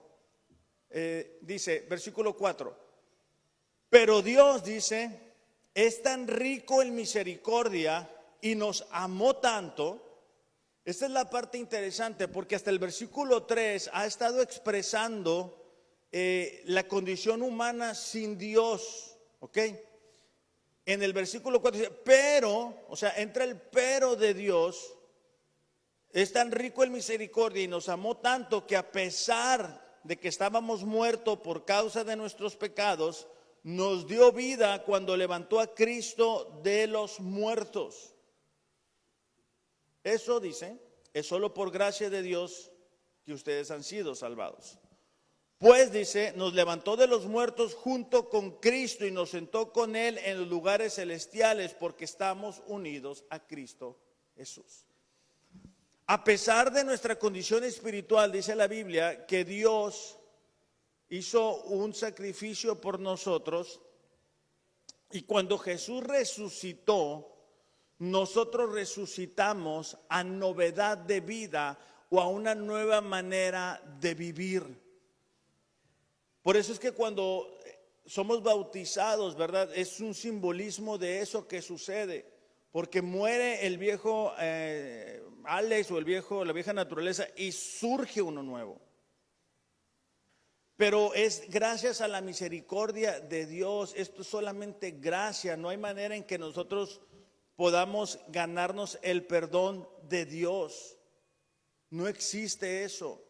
Dice, versículo 4. Pero Dios, dice, es tan rico en misericordia y nos amó tanto. Esta es la parte interesante porque hasta el versículo 3 ha estado expresando la condición humana sin Dios, ¿ok? En el versículo 4 dice, pero, o sea, entra el pero de Dios, es tan rico en misericordia y nos amó tanto que a pesar de que estábamos muertos por causa de nuestros pecados, nos dio vida cuando levantó a Cristo de los muertos. Eso dice, es solo por gracia de Dios que ustedes han sido salvados. Pues dice, nos levantó de los muertos junto con Cristo y nos sentó con Él en los lugares celestiales porque estamos unidos a Cristo Jesús. A pesar de nuestra condición espiritual, dice la Biblia, que Dios hizo un sacrificio por nosotros y cuando Jesús resucitó, nosotros resucitamos a novedad de vida o a una nueva manera de vivir. Por eso es que cuando somos bautizados, ¿verdad? Es un simbolismo de eso que sucede, porque muere el viejo Alex o la vieja naturaleza y surge uno nuevo. Pero es gracias a la misericordia de Dios, esto es solamente gracia, no hay manera en que nosotros podamos ganarnos el perdón de Dios. No existe eso.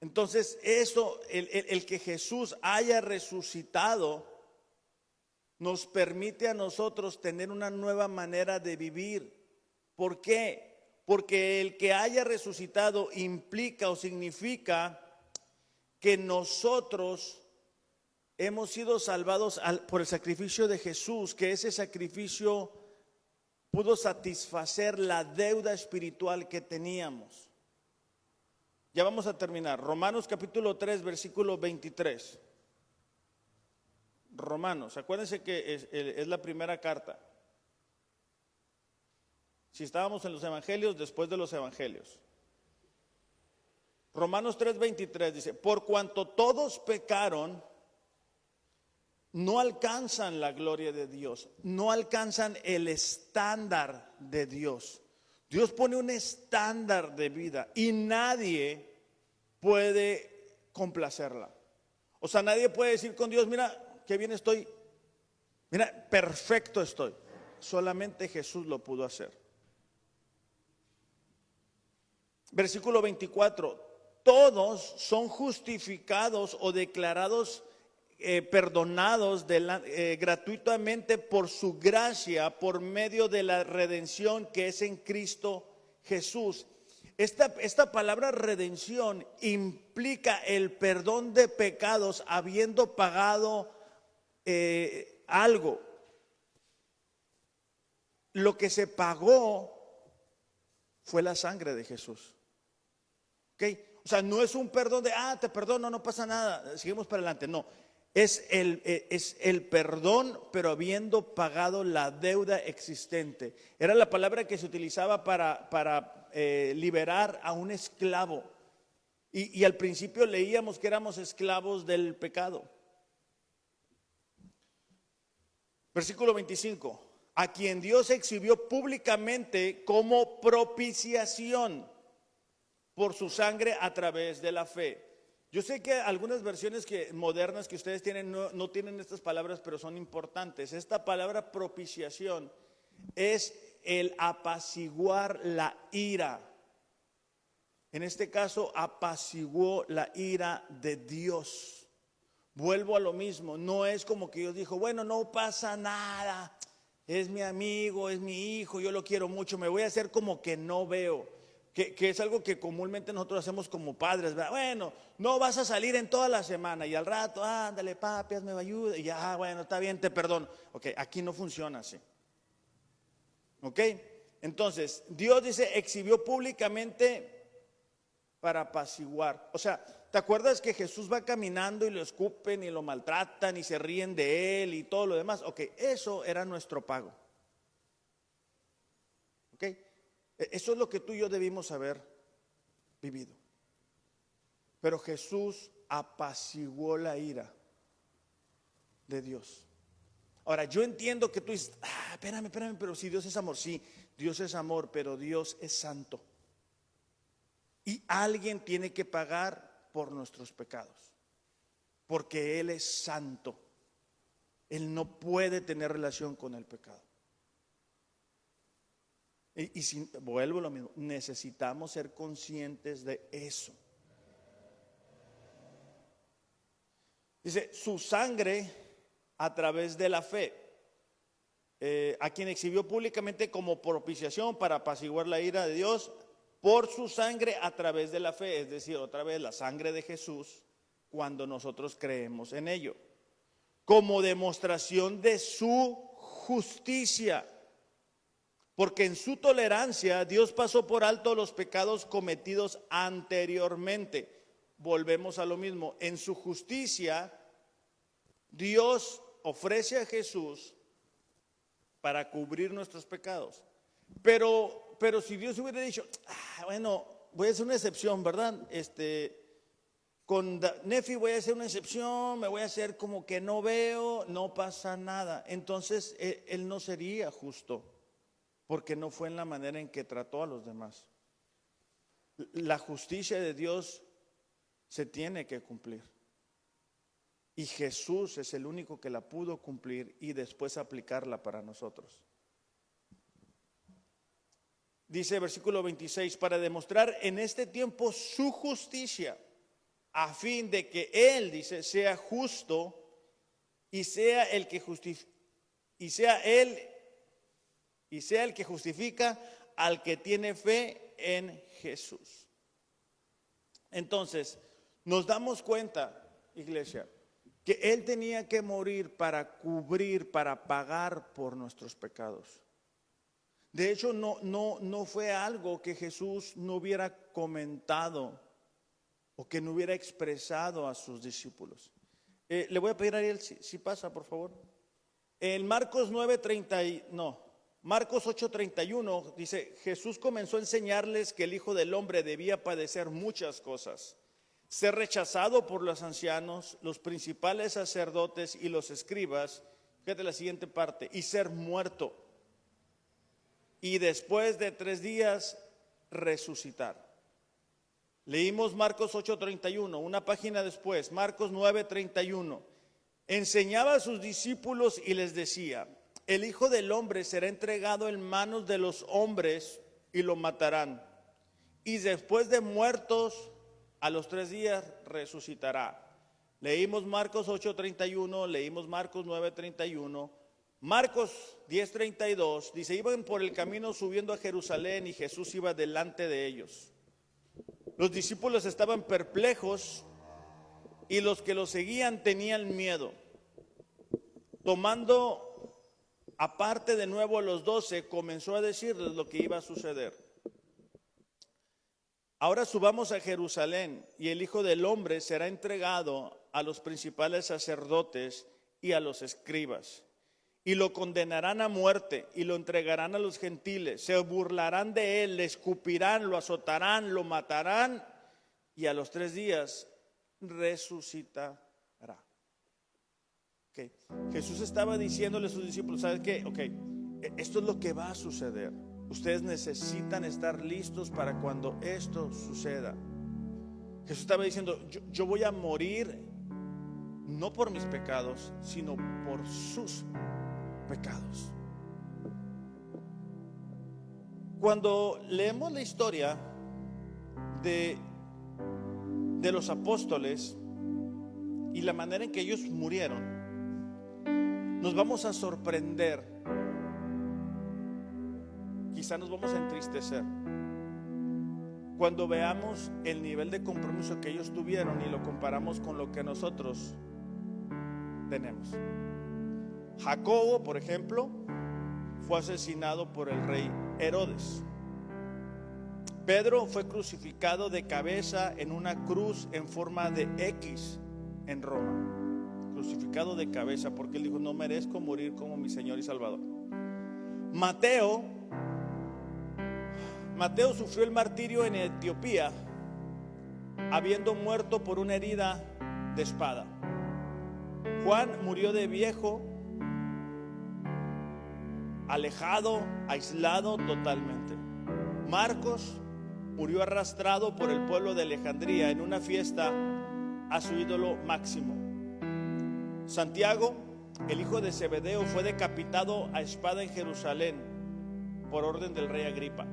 Entonces, eso, el que Jesús haya resucitado, nos permite a nosotros tener una nueva manera de vivir. ¿Por qué? Porque el que haya resucitado implica o significa que nosotros hemos sido salvados por el sacrificio de Jesús, que ese sacrificio pudo satisfacer la deuda espiritual que teníamos. Ya vamos a terminar. Romanos capítulo 3, versículo 23. Romanos, acuérdense que es la primera carta. Si estábamos en los evangelios, después de los evangelios. Romanos 3:23 dice: por cuanto todos pecaron, no alcanzan la gloria de Dios, no alcanzan el estándar de Dios. Dios pone un estándar de vida y nadie puede complacerla. O sea, nadie puede decir con Dios: mira, qué bien estoy, mira, perfecto estoy. Solamente Jesús lo pudo hacer. Versículo 24: todos son justificados o declarados perdonados gratuitamente por su gracia, por medio de la redención que es en Cristo Jesús. Esta palabra redención implica el perdón de pecados habiendo pagado algo. Lo que se pagó fue la sangre de Jesús. ¿Okay? O sea, no es un perdón de, te perdono, no pasa nada, seguimos para adelante. No, es el perdón, pero habiendo pagado la deuda existente. Era la palabra que se utilizaba para liberar a un esclavo. Y al principio leíamos que éramos esclavos del pecado. Versículo 25: a quien Dios exhibió públicamente como propiciación por su sangre a través de la fe. Yo sé que algunas versiones modernas que ustedes tienen no tienen estas palabras, pero son importantes. Esta palabra propiciación es el apaciguar la ira. En este caso, apaciguó la ira de Dios. Vuelvo a lo mismo, no es como que Dios dijo: bueno, no pasa nada, es mi amigo, es mi hijo, yo lo quiero mucho, me voy a hacer como que no veo. Que es algo que comúnmente nosotros hacemos como padres, ¿verdad? Bueno, no vas a salir en toda la semana y al rato, ándale papi, hazme ayuda, y ya, bueno, está bien, te perdono. Ok, aquí no funciona así. Ok, entonces Dios dice, exhibió públicamente para apaciguar. O sea, ¿te acuerdas que Jesús va caminando y lo escupen y lo maltratan y se ríen de él y todo lo demás? Ok, eso era nuestro pago. Ok. Eso es lo que tú y yo debimos haber vivido. Pero Jesús apaciguó la ira de Dios. Ahora, yo entiendo que tú dices, espérame, pero si Dios es amor. Sí, Dios es amor, pero Dios es santo. Y alguien tiene que pagar por nuestros pecados. Porque Él es santo. Él no puede tener relación con el pecado. Y si vuelvo a lo mismo, necesitamos ser conscientes de eso. Dice, su sangre a través de la fe, a quien exhibió públicamente como propiciación para apaciguar la ira de Dios, por su sangre a través de la fe, es decir, otra vez la sangre de Jesús, cuando nosotros creemos en ello, como demostración de su justicia. Porque en su tolerancia Dios pasó por alto los pecados cometidos anteriormente. Volvemos a lo mismo. En su justicia Dios ofrece a Jesús para cubrir nuestros pecados. Pero si Dios hubiera dicho, bueno, voy a hacer una excepción, ¿verdad? Con Nefi voy a hacer una excepción, me voy a hacer como que no veo, no pasa nada. Entonces él no sería justo. Porque no fue en la manera en que trató a los demás. La justicia de Dios se tiene que cumplir. Y Jesús es el único que la pudo cumplir y después aplicarla para nosotros. Dice versículo 26, para demostrar en este tiempo su justicia, a fin de que Él, dice, sea justo y sea el que justifica, y sea el que justifica al que tiene fe en Jesús. Entonces, Nos damos cuenta, iglesia, que Él tenía que morir para cubrir, para pagar por nuestros pecados. De hecho, no fue algo que Jesús no hubiera comentado o que no hubiera expresado a sus discípulos. Le voy a pedir a Ariel si pasa, por favor. En Marcos 8:31 dice: Jesús comenzó a enseñarles que el Hijo del Hombre debía padecer muchas cosas, ser rechazado por los ancianos, los principales sacerdotes y los escribas. Fíjate la siguiente parte: y ser muerto, y después de 3 días resucitar. Leímos Marcos 8:31, una página después, Marcos 9:31. Enseñaba a sus discípulos y les decía: el Hijo del Hombre será entregado en manos de los hombres y lo matarán, y después de muertos a los 3 días resucitará. Leímos Marcos 8:31, leímos Marcos 9:31. Marcos 10:32 dice: iban por el camino subiendo a Jerusalén y Jesús iba delante de ellos. Los discípulos estaban perplejos y los que lo seguían tenían miedo. Tomando aparte de nuevo a los 12, comenzó a decirles lo que iba a suceder. Ahora subamos a Jerusalén y el Hijo del Hombre será entregado a los principales sacerdotes y a los escribas, y lo condenarán a muerte y lo entregarán a los gentiles. Se burlarán de él, le escupirán, lo azotarán, lo matarán, y a los 3 días resucitará. Okay. Jesús estaba diciéndole a sus discípulos: ¿sabes qué? Esto es lo que va a suceder. Ustedes necesitan estar listos para cuando esto suceda. Jesús estaba diciendo: yo voy a morir no por mis pecados, sino por sus pecados. Cuando leemos la historia de los apóstoles y la manera en que ellos murieron, nos vamos a sorprender, quizá nos vamos a entristecer cuando veamos el nivel de compromiso que ellos tuvieron y lo comparamos con lo que nosotros tenemos. Jacobo, por ejemplo, fue asesinado por el rey Herodes. Pedro fue crucificado de cabeza en una cruz en forma de X en Roma. Crucificado de cabeza porque él dijo: no merezco morir como mi Señor y Salvador. Mateo sufrió el martirio en Etiopía, habiendo muerto por una herida de espada. Juan murió de viejo, alejado, aislado totalmente. Marcos murió arrastrado por el pueblo de Alejandría en una fiesta a su ídolo Máximo. Santiago, el hijo de Zebedeo, fue decapitado a espada en Jerusalén por orden del rey Agripa.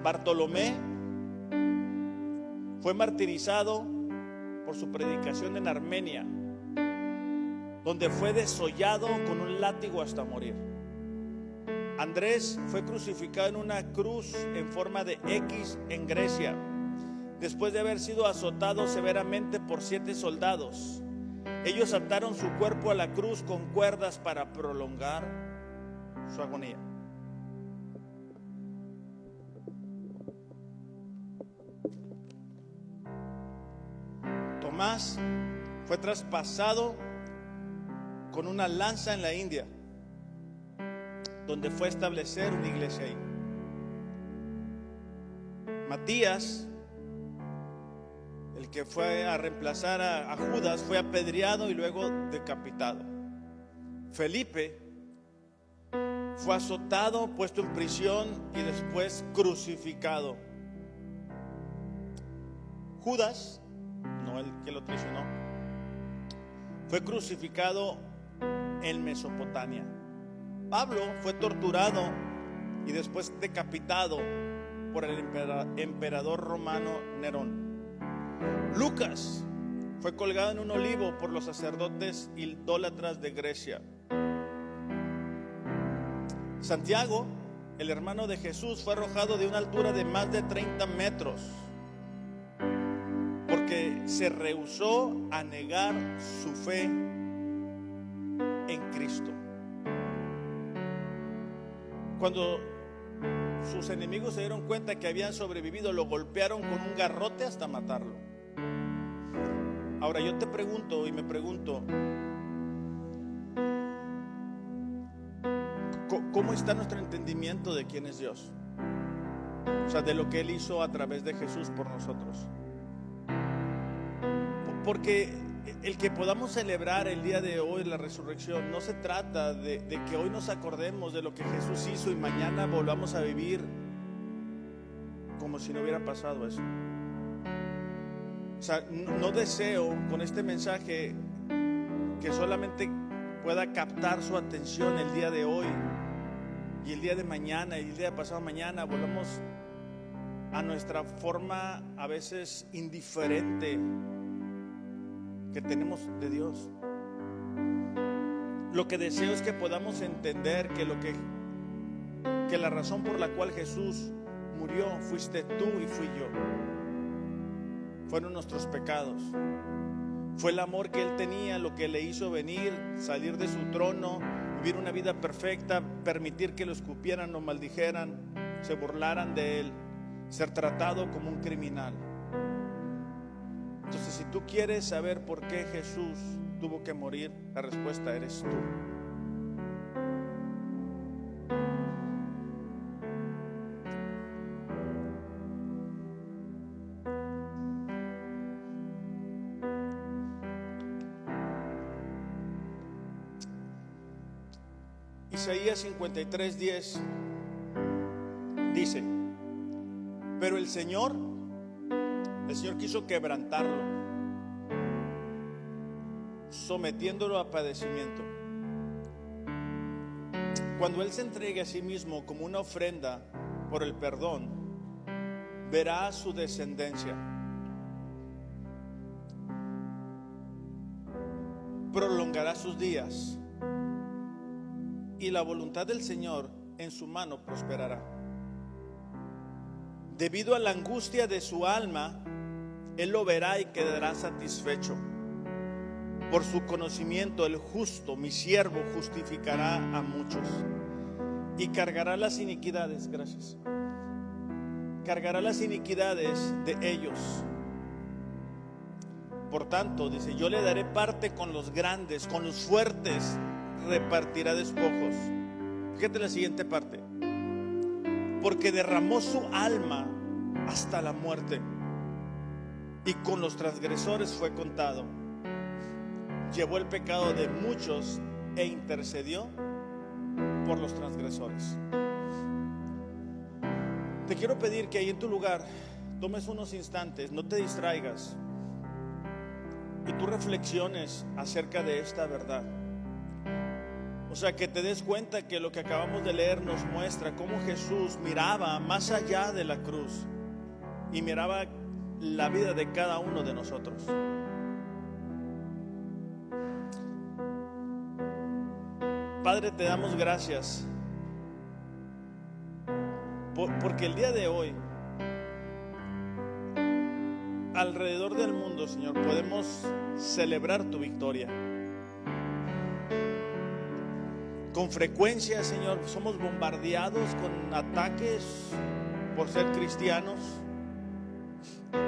Bartolomé fue martirizado por su predicación en Armenia, donde fue desollado con un látigo hasta morir. Andrés fue crucificado en una cruz en forma de X en Grecia, después de haber sido azotado severamente por 7 soldados. Ellos ataron su cuerpo a la cruz con cuerdas para prolongar su agonía. Tomás fue traspasado con una lanza en la India, donde fue a establecer una iglesia ahí. Matías, el que fue a reemplazar a Judas, fue apedreado y luego decapitado. Felipe fue azotado, puesto en prisión y después crucificado. Judas, no el que lo traicionó, fue crucificado en Mesopotamia. Pablo fue torturado y después decapitado por el emperador romano Nerón. Lucas fue colgado en un olivo por los sacerdotes idólatras de Grecia. Santiago, el hermano de Jesús, fue arrojado de una altura de más de 30 metros porque se rehusó a negar su fe en Cristo. Cuando sus enemigos se dieron cuenta que habían sobrevivido, lo golpearon con un garrote hasta matarlo. Ahora yo te pregunto y me pregunto, ¿cómo está nuestro entendimiento de quién es Dios? O sea, de lo que Él hizo a través de Jesús por nosotros. Porque el que podamos celebrar el día de hoy la resurrección no se trata de que hoy nos acordemos de lo que Jesús hizo y mañana volvamos a vivir como si no hubiera pasado eso. O sea, no deseo con este mensaje que solamente pueda captar su atención el día de hoy y el día de mañana y el día de pasado mañana volvamos a nuestra forma a veces indiferente que tenemos de Dios. Lo que deseo es que podamos entender que la razón por la cual Jesús murió fuiste tú y fui yo. Fueron nuestros pecados. Fue el amor que Él tenía lo que le hizo venir, salir de su trono, vivir una vida perfecta, permitir que lo escupieran, lo maldijeran, se burlaran de Él, ser tratado como un criminal. Entonces, si tú quieres saber por qué Jesús tuvo que morir, la respuesta eres tú. Isaías 53:10 dice: pero el Señor quiso quebrantarlo, sometiéndolo a padecimiento. Cuando Él se entregue a sí mismo como una ofrenda por el perdón, verá su descendencia. Prolongará sus días y la voluntad del Señor en su mano prosperará. Debido a la angustia de su alma, Él lo verá y quedará satisfecho. Por su conocimiento, el justo, mi siervo, justificará a muchos y cargará las iniquidades, gracias. Cargará las iniquidades de ellos. Por tanto, dice, yo le daré parte con los grandes, con los fuertes repartirá despojos. Fíjate la siguiente parte. Porque derramó su alma hasta la muerte y con los transgresores fue contado. Llevó el pecado de muchos e intercedió por los transgresores. Te quiero pedir que ahí en tu lugar tomes unos instantes, no te distraigas y tú reflexiones acerca de esta verdad. O sea, que te des cuenta que lo que acabamos de leer nos muestra cómo Jesús miraba más allá de la cruz y miraba la vida de cada uno de nosotros. Padre, te damos gracias porque el día de hoy alrededor del mundo, Señor, podemos celebrar tu victoria. Con frecuencia, Señor, somos bombardeados con ataques por ser cristianos.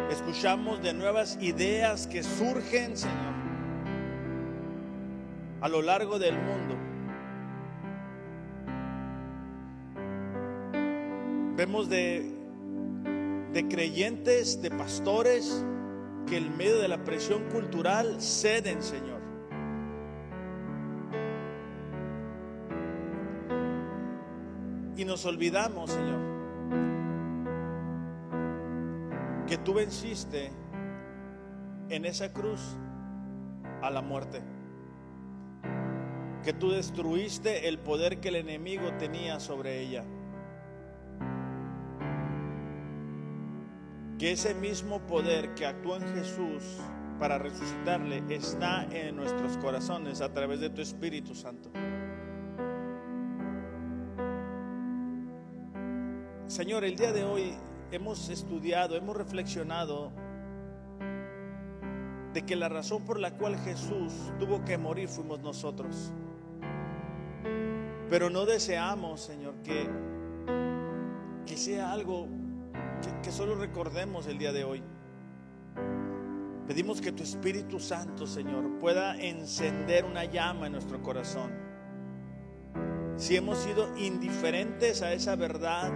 Escuchamos de nuevas ideas que surgen, Señor, a lo largo del mundo. Vemos de creyentes, de pastores, que en medio de la presión cultural ceden, Señor. Y nos olvidamos, Señor, que tú venciste en esa cruz a la muerte, que tú destruiste el poder que el enemigo tenía sobre ella, que ese mismo poder que actuó en Jesús para resucitarle está en nuestros corazones a través de tu Espíritu Santo. Señor, el día de hoy hemos estudiado, hemos reflexionado de que la razón por la cual Jesús tuvo que morir fuimos nosotros. Pero no deseamos, Señor, que sea algo que solo recordemos el día de hoy. Pedimos que tu Espíritu Santo, Señor, pueda encender una llama en nuestro corazón. Si hemos sido indiferentes a esa verdad,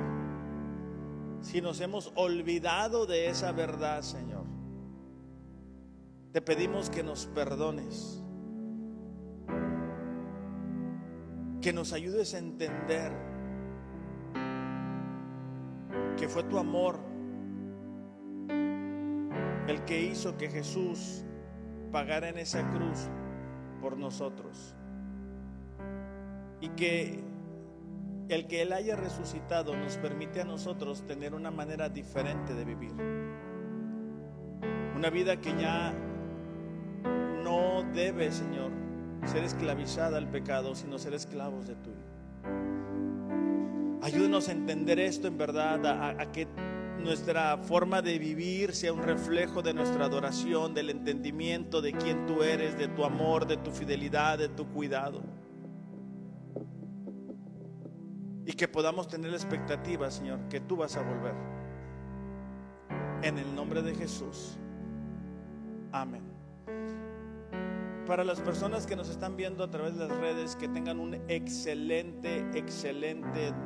si nos hemos olvidado de esa verdad, Señor, te pedimos que nos perdones, que nos ayudes a entender que fue tu amor el que hizo que Jesús pagara en esa cruz por nosotros, y que el que Él haya resucitado nos permite a nosotros tener una manera diferente de vivir, una vida que ya no debe, Señor, ser esclavizada al pecado, sino ser esclavos de tu Hijo. Ayúdenos a entender esto en verdad, a que nuestra forma de vivir sea un reflejo de nuestra adoración, del entendimiento de quién tú eres, de tu amor, de tu fidelidad, de tu cuidado. Y que podamos tener la expectativa, Señor, que tú vas a volver. En el nombre de Jesús. Amén. Para las personas que nos están viendo a través de las redes, que tengan un excelente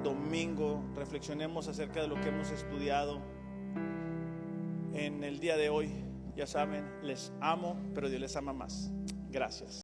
domingo. Reflexionemos acerca de lo que hemos estudiado en el día de hoy. Ya saben, les amo, pero Dios les ama más. Gracias.